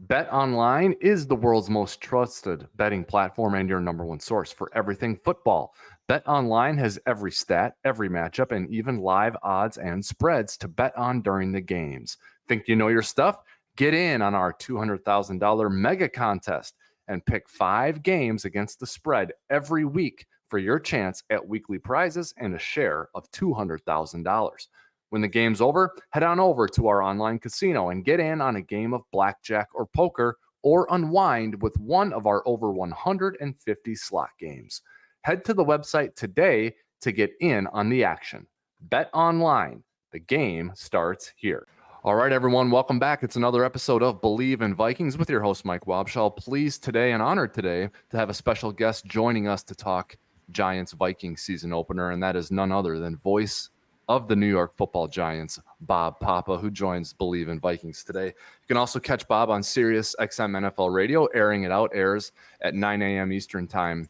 Bet Online is the world's most trusted betting platform and your number one source for everything football. Bet Online has every stat, every matchup, and even live odds and spreads to bet on during the games. Think you know your stuff? Get in on our $200,000 mega contest and pick 5 games against the spread every week for your chance at weekly prizes and a share of $200,000. When the game's over, head on over to our online casino and get in on a game of blackjack or poker or unwind with one of our over 150 slot games. Head to the website today to get in on the action. Bet Online. The game starts here. All right, everyone, welcome back. It's another episode of Bleav in Vikings with your host, Mike Wobschall. Pleased today and honored today to have a special guest joining us to talk Giants-Vikings season opener, and that is none other than voice of the New York Football Giants, Bob Papa, who joins Bleav in Vikings today. You can also catch Bob on Sirius XM NFL Radio, airing it out, airs at 9 a.m. Eastern time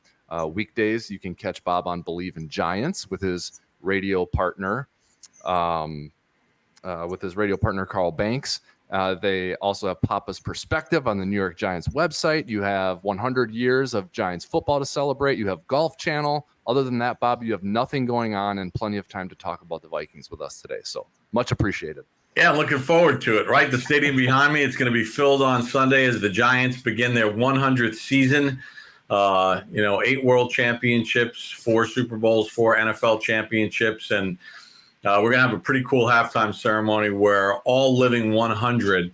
weekdays. You can catch Bob on Bleav in Giants with his radio partner, Carl Banks. They also have Papa's Perspective on the New York Giants website. You have 100 years of Giants football to celebrate. You have Golf Channel. Other than that, Bob, you have nothing going on and plenty of time to talk about the Vikings with us today. So much appreciated. Yeah, looking forward to it, right? The stadium behind me, it's going to be filled on Sunday as the Giants begin their 100th season. 8 world championships, 4 Super Bowls, 4 NFL championships, and we're going to have a pretty cool halftime ceremony where all living 100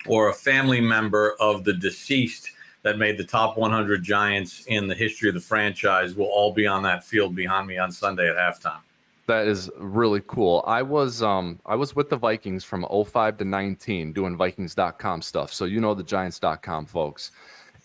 or a family member of the deceased that made the top 100 Giants in the history of the franchise will all be on that field behind me on Sunday at halftime. That is really cool. I was with the Vikings from 05 to 19 doing Vikings.com stuff. So you know the Giants.com folks.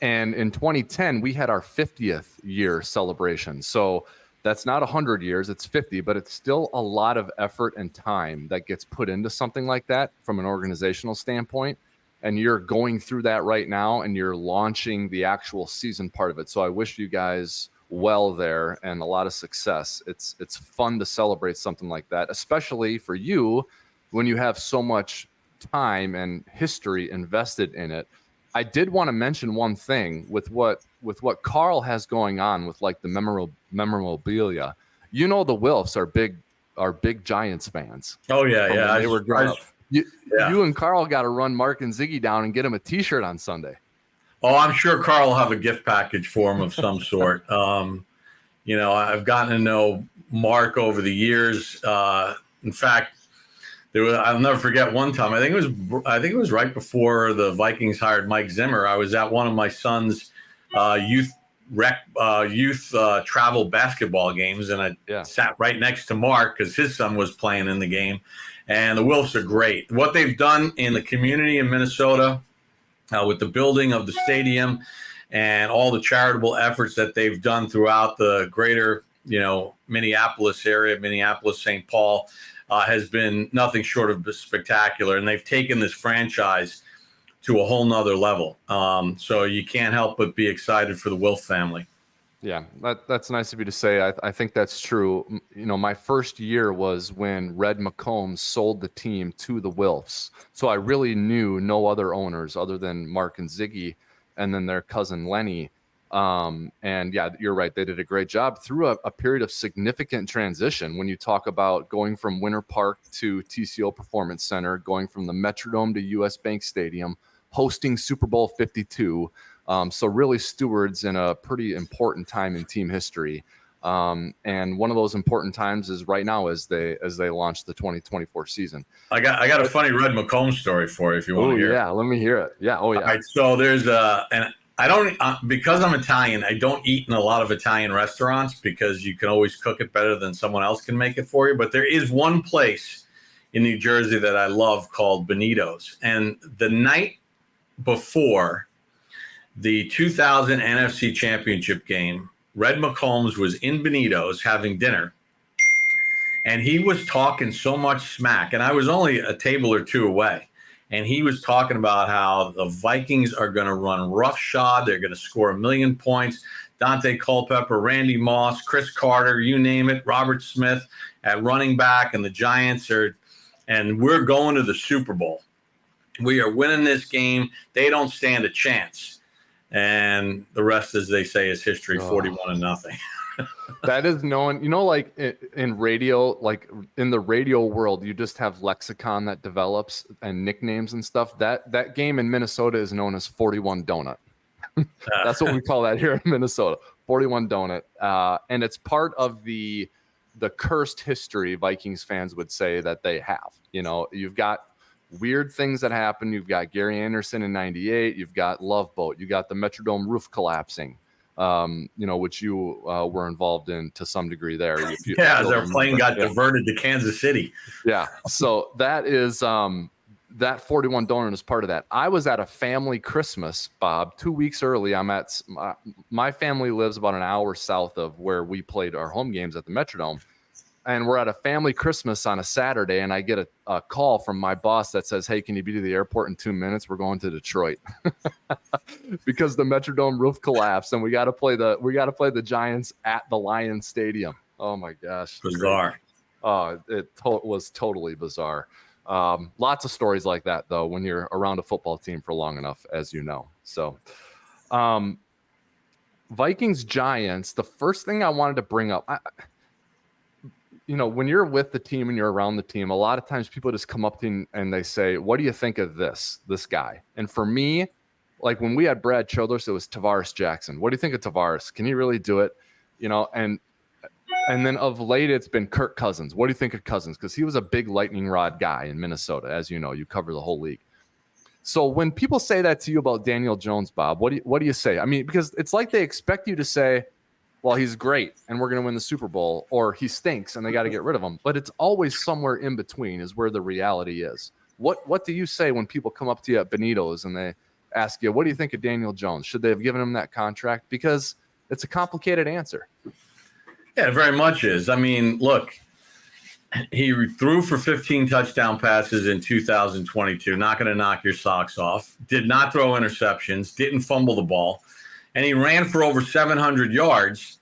And in 2010, we had our 50th year celebration. So that's not 100 years, it's 50, but it's still a lot of effort and time that gets put into something like that from an organizational standpoint. And you're going through that right now, and you're launching the actual season part of it. So I wish you guys well there and a lot of success. It's fun to celebrate something like that, especially for you when you have so much time and history invested in it. I did want to mention one thing with what Carl has going on with like the memorabilia. You know, the Wilfs are big Giants fans. Oh yeah. They were growing up. You and Carl got to run Mark and Ziggy down and get him a T-shirt on Sunday. Oh, I'm sure Carl will have a gift package for him of some sort. I've gotten to know Mark over the years. In fact, I'll never forget one time. I think it was right before the Vikings hired Mike Zimmer. I was at one of my son's youth travel basketball games, and I sat right next to Mark because his son was playing in the game. And the Wilfs are great. What they've done in the community in Minnesota with the building of the stadium and all the charitable efforts that they've done throughout the greater, Minneapolis area, Minneapolis, St. Paul, has been nothing short of spectacular. And they've taken this franchise to a whole nother level. So you can't help but be excited for the Wilf family. Yeah, that's nice of you to say. I think that's true. My first year was when Red McCombs sold the team to the Wilfs. So I really knew no other owners other than Mark and Ziggy and then their cousin Lenny. And yeah, you're right. They did a great job through a period of significant transition. When you talk about going from Winter Park to TCO Performance Center, going from the Metrodome to US Bank Stadium, hosting Super Bowl 52. So really stewards in a pretty important time in team history. And one of those important times is right now as they launch the 2024 season. I got a funny Red McComb story for you if you want to hear. Yeah, let me hear it. Yeah. Oh yeah. All right, so there's and I don't because I'm Italian, I don't eat in a lot of Italian restaurants because you can always cook it better than someone else can make it for you. But there is one place in New Jersey that I love called Benito's. And the night before the 2000 NFC Championship game, Red McCombs was in Benito's having dinner, and he was talking so much smack, and I was only a table or two away, and he was talking about how the Vikings are going to run roughshod, they're going to score 1 million points, Dante Culpepper, Randy Moss, Chris Carter, you name it, Robert Smith at running back, and the Giants and we're going to the Super Bowl. We are winning this game. They don't stand a chance. And the rest, as they say, is history, 41-0. That is known, like in radio, like in the radio world, you just have lexicon that develops and nicknames and stuff. That game in Minnesota is known as 41 Donut. That's what we call that here in Minnesota, 41 Donut. And it's part of the cursed history Vikings fans would say that they have. You've got weird things that happen. You've got Gary Anderson in 98. You've got Love Boat. You got the Metrodome roof collapsing. Which you were involved in to some degree there. As our plane got diverted to Kansas City. Yeah. So that is that 41 Donut is part of that. I was at a family Christmas, Bob, 2 weeks early. I'm at my family lives about an hour south of where we played our home games at the Metrodome. And we're at a family Christmas on a Saturday, and I get a call from my boss that says, "Hey, can you be to the airport in 2 minutes? We're going to Detroit." Because the Metrodome roof collapsed, and we got to play the Giants at the Lions Stadium. Oh my gosh, bizarre! Was totally bizarre. Lots of stories like that, though, when you're around a football team for long enough, as you know. So, Vikings-Giants. The first thing I wanted to bring up. When you're with the team and you're around the team, a lot of times people just come up to you and they say, "What do you think of this guy?" And for me, like when we had Brad Childress, it was Tavares Jackson. What do you think of Tavares? Can he really do it? And then of late, it's been Kirk Cousins. What do you think of Cousins? Because he was a big lightning rod guy in Minnesota. As you know, you cover the whole league. So when people say that to you about Daniel Jones, Bob, what do you say? I mean, because it's like they expect you to say, "Well, he's great and we're going to win the Super Bowl," or "He stinks and they got to get rid of him." But it's always somewhere in between is where the reality is. What do you say when people come up to you at Benito's and they ask you, "What do you think of Daniel Jones? Should they have given him that contract?" Because it's a complicated answer. Yeah, it very much is. I mean, look, he threw for 15 touchdown passes in 2022. Not going to knock your socks off. Did not throw interceptions. Didn't fumble the ball. And he ran for over 700 yards,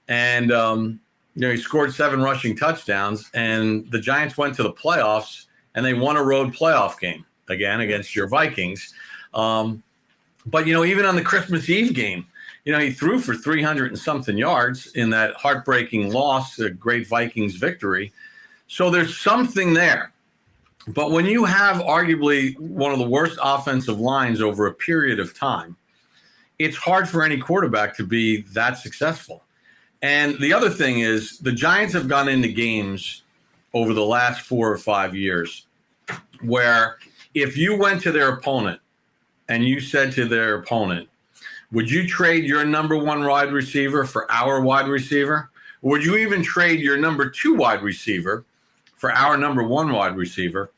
and he scored 7 rushing touchdowns. And the Giants went to the playoffs, and they won a road playoff game again against your Vikings. But even on the Christmas Eve game, he threw for 300 and something yards in that heartbreaking loss, a great Vikings victory. So there's something there. But when you have arguably one of the worst offensive lines over a period of time, it's hard for any quarterback to be that successful. And the other thing is the Giants have gone into games over the last 4 or 5 years where if you went to their opponent and you said to their opponent, "Would you trade your number 1 wide receiver for our wide receiver? Or would you even trade your number 2 wide receiver for our number 1 wide receiver?"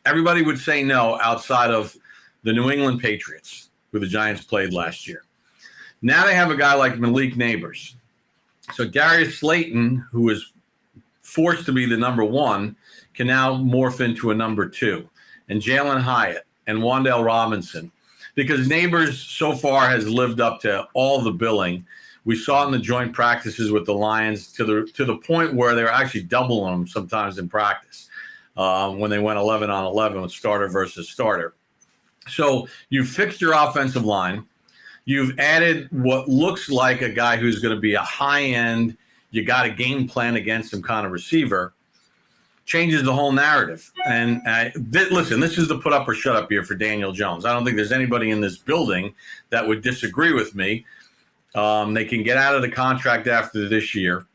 Everybody would say no outside of the New England Patriots, who the Giants played last year. Now they have a guy like Malik Nabers. So Darius Slayton, who was forced to be the number 1, can now morph into a number 2. And Jalen Hyatt and Wan'Dale Robinson. Because Nabers so far has lived up to all the billing. We saw in the joint practices with the Lions to the point where they were actually doubling them sometimes in practice when they went 11 on 11 with starter versus starter. So you've fixed your offensive line. You've added what looks like a guy who's going to be a high-end, you got a game plan against him kind of receiver. Changes the whole narrative. And listen, this is the put up or shut up here for Daniel Jones. I don't think there's anybody in this building that would disagree with me. They can get out of the contract after this year,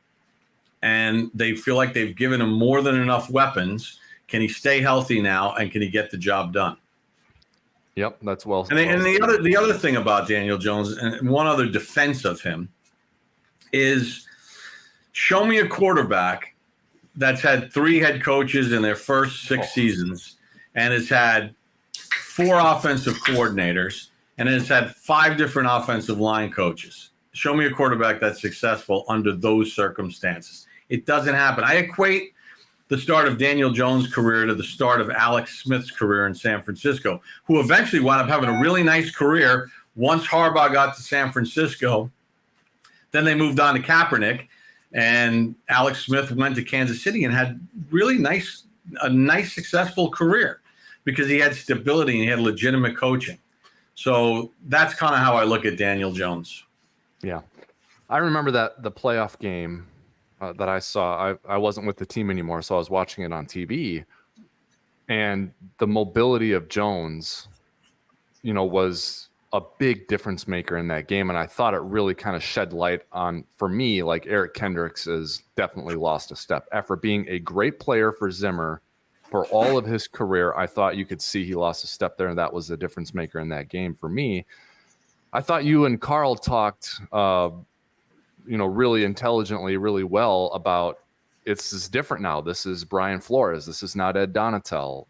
and they feel like they've given him more than enough weapons. Can he stay healthy now, and can he get the job done? Yep, that's well. And the other thing about Daniel Jones, and one other defense of him, is show me a quarterback that's had 3 head coaches in their first 6 seasons and has had 4 offensive coordinators and has had 5 different offensive line coaches. Show me a quarterback that's successful under those circumstances. It doesn't happen. I equate the start of Daniel Jones' career to the start of Alex Smith's career in San Francisco, who eventually wound up having a really nice career once Harbaugh got to San Francisco. Then they moved on to Kaepernick, and Alex Smith went to Kansas City and had really a nice successful career. because he had stability and he had legitimate coaching. So that's kind of how I look at Daniel Jones. Yeah. I remember that the playoff game that I saw, I wasn't with the team anymore, so I was watching it on TV. And the mobility of Jones, was a big difference maker in that game. And I thought it really kind of shed light on, for me, like Eric Kendricks has definitely lost a step. After being a great player for Zimmer for all of his career, I thought you could see he lost a step there, and that was the difference maker in that game for me. I thought you and Carl talked, really intelligently, really well about this is different now. This is Brian Flores. This is not Ed Donatel.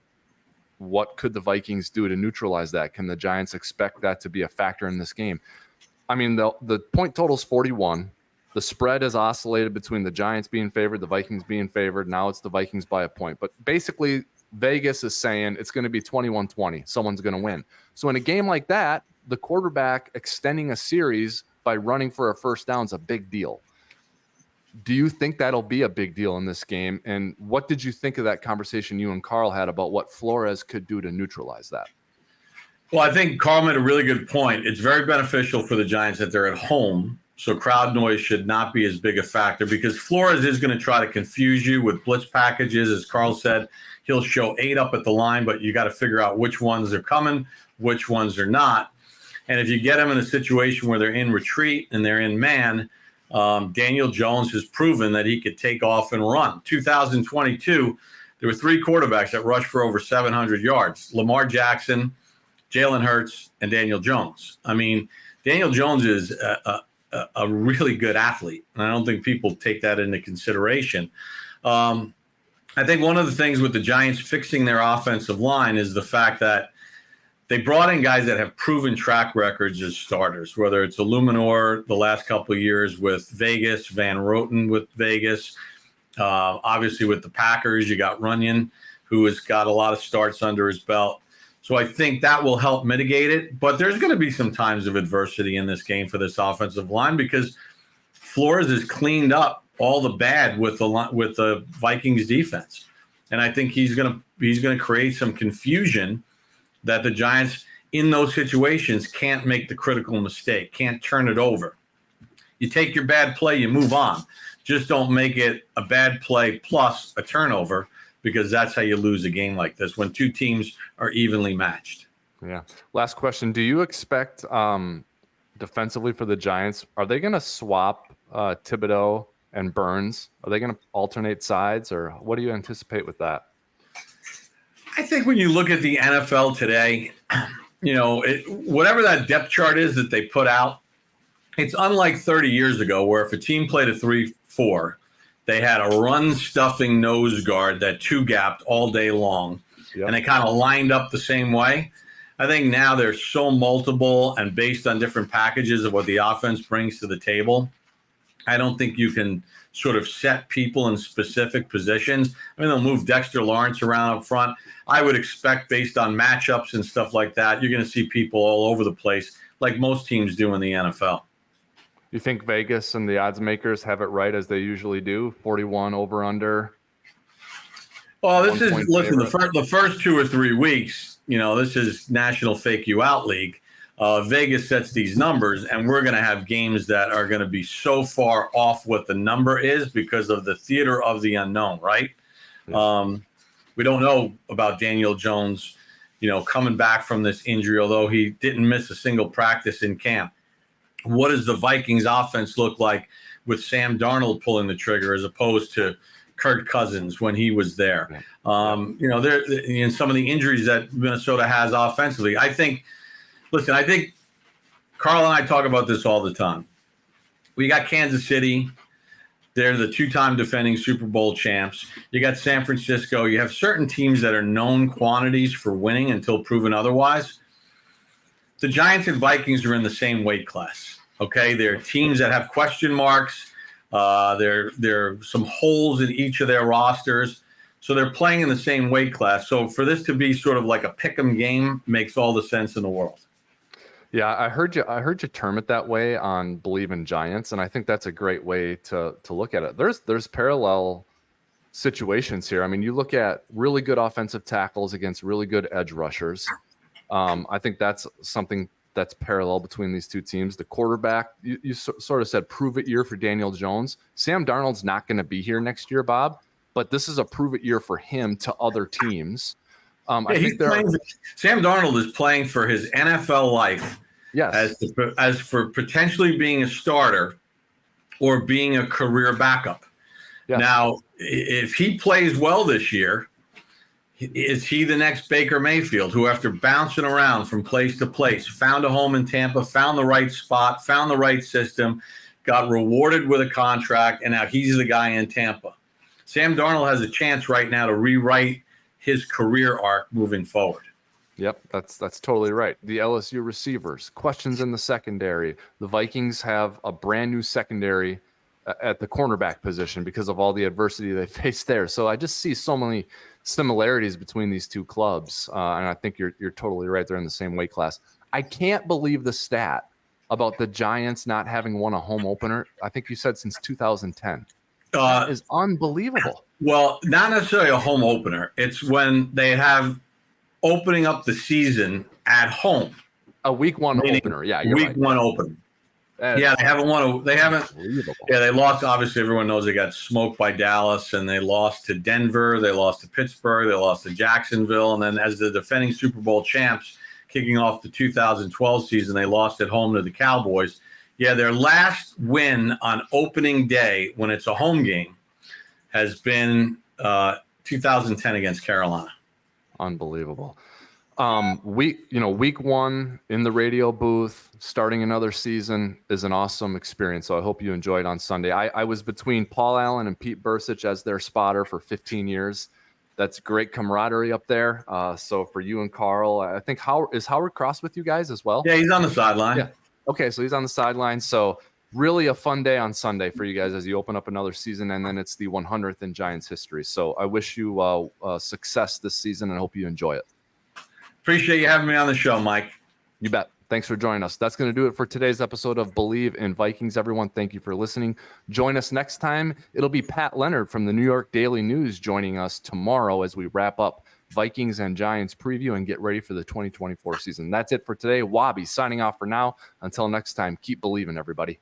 What could the Vikings do to neutralize that? Can the Giants expect that to be a factor in this game? I mean, the point total is 41. The spread has oscillated between the Giants being favored, the Vikings being favored. Now it's the Vikings by a point. But basically, Vegas is saying it's going to be 21-20. Someone's going to win. So in a game like that, the quarterback extending a series by running for a first down is a big deal. Do you think that'll be a big deal in this game? And what did you think of that conversation you and Carl had about what Flores could do to neutralize that? Well, I think Carl made a really good point. It's very beneficial for the Giants that they're at home, so crowd noise should not be as big a factor, because Flores is going to try to confuse you with blitz packages. As Carl said, he'll show 8 up at the line, but you got to figure out which ones are coming, which ones are not. And if you get them in a situation where they're in retreat and they're in man, Daniel Jones has proven that he could take off and run. 2022, there were 3 quarterbacks that rushed for over 700 yards: Lamar Jackson, Jalen Hurts, and Daniel Jones. I mean, Daniel Jones is a really good athlete, and I don't think people take that into consideration. I think one of the things with the Giants fixing their offensive line is the fact that they brought in guys that have proven track records as starters, whether it's Illuminor the last couple of years with Vegas, Van Roten with Vegas. Obviously, with the Packers, you got Runyon, who has got a lot of starts under his belt. So I think that will help mitigate it. But there's going to be some times of adversity in this game for this offensive line, because Flores has cleaned up all the bad with the Vikings defense, and I think he's going to create some confusion that the Giants in those situations can't make the critical mistake, can't turn it over. You take your bad play, you move on. Just don't make it a bad play plus a turnover, because that's how you lose a game like this when 2 teams are evenly matched. Yeah. Last question. Do you expect defensively for the Giants, are they going to swap Thibodeau and Burns? Are they going to alternate sides, or what do you anticipate with that? I think when you look at the NFL today, whatever that depth chart is that they put out, it's unlike 30 years ago, where if a team played a 3-4, they had a run-stuffing nose guard that 2-gapped all day long, and they kind of lined up the same way. I think now they're so multiple and based on different packages of what the offense brings to the table. I don't think you can sort of set people in specific positions. I mean, they'll move Dexter Lawrence around up front. I would expect, based on matchups and stuff like that, you're going to see people all over the place, like most teams do in the NFL. You think Vegas and the odds makers have it right, as they usually do? 41 over under. Well, this is, listen, the first 2 or 3 weeks, this is National Fake You Out League. Vegas sets these numbers, and we're going to have games that are going to be so far off what the number is because of the theater of the unknown, right? Yes. We don't know about Daniel Jones, coming back from this injury, although he didn't miss a single practice in camp. What does the Vikings offense look like with Sam Darnold pulling the trigger as opposed to Kirk Cousins when he was there? There in some of the injuries that Minnesota has offensively. I think Carl and I talk about this all the time. We got Kansas City. They're the 2-time defending Super Bowl champs. You got San Francisco. You have certain teams that are known quantities for winning until proven otherwise. The Giants and Vikings are in the same weight class. Okay, they're teams that have question marks. There are some holes in each of their rosters. So they're playing in the same weight class. So for this to be sort of like a pick'em game makes all the sense in the world. Yeah, I heard you term it that way on Bleav in Giants, and I think that's a great way to look at it. There's parallel situations here. I mean, you look at really good offensive tackles against really good edge rushers. I think that's something that's parallel between these two teams. The quarterback, you sort of said prove it year for Daniel Jones. Sam Darnold's not going to be here next year, Bob, but this is a prove it year for him to other teams. I think Sam Darnold is playing for his NFL life. Yes. As for potentially being a starter or being a career backup. Yes. Now, if he plays well this year, is he the next Baker Mayfield, who after bouncing around from place to place, found a home in Tampa, found the right spot, found the right system, got rewarded with a contract, and now he's the guy in Tampa? Sam Darnold has a chance right now to rewrite his career arc moving forward. Yep, that's totally right. The LSU receivers, questions in the secondary. The Vikings have a brand new secondary at the cornerback position because of all the adversity they faced there. So I just see so many similarities between these two clubs, and I think you're totally right. They're in the same weight class. I can't believe the stat about the Giants not having won a home opener. I think you said since 2010. That is unbelievable. Well, not necessarily a home opener. It's when they have opening up the season at home. A week one opener. Yeah, you're week right. one opener. Yeah, they haven't won. They haven't. Yeah, they lost. Obviously, everyone knows they got smoked by Dallas, and they lost to Denver. They lost to Pittsburgh. They lost to Jacksonville, and then as the defending Super Bowl champs, kicking off the 2012 season, they lost at home to the Cowboys. Yeah, their last win on opening day when it's a home game has been 2010 against Carolina. Unbelievable. Week one in the radio booth, starting another season is an awesome experience. So I hope you enjoyed on Sunday. I was between Paul Allen and Pete Bursich as their spotter for 15 years. That's great camaraderie up there. So for you and Carl, I think Howard Cross with you guys as well? Yeah, he's on the sideline. Yeah. Okay, so he's on the sideline. So really a fun day on Sunday for you guys as you open up another season, and then it's the 100th in Giants history. So I wish you success this season and hope you enjoy it. Appreciate you having me on the show, Mike. You bet. Thanks for joining us. That's going to do it for today's episode of Bleav in Vikings, everyone. Thank you for listening. Join us next time. It'll be Pat Leonard from the New York Daily News joining us tomorrow as we wrap up Vikings and Giants preview and get ready for the 2024 season. That's it for today. Wabi signing off for now. Until next time, keep believing, everybody.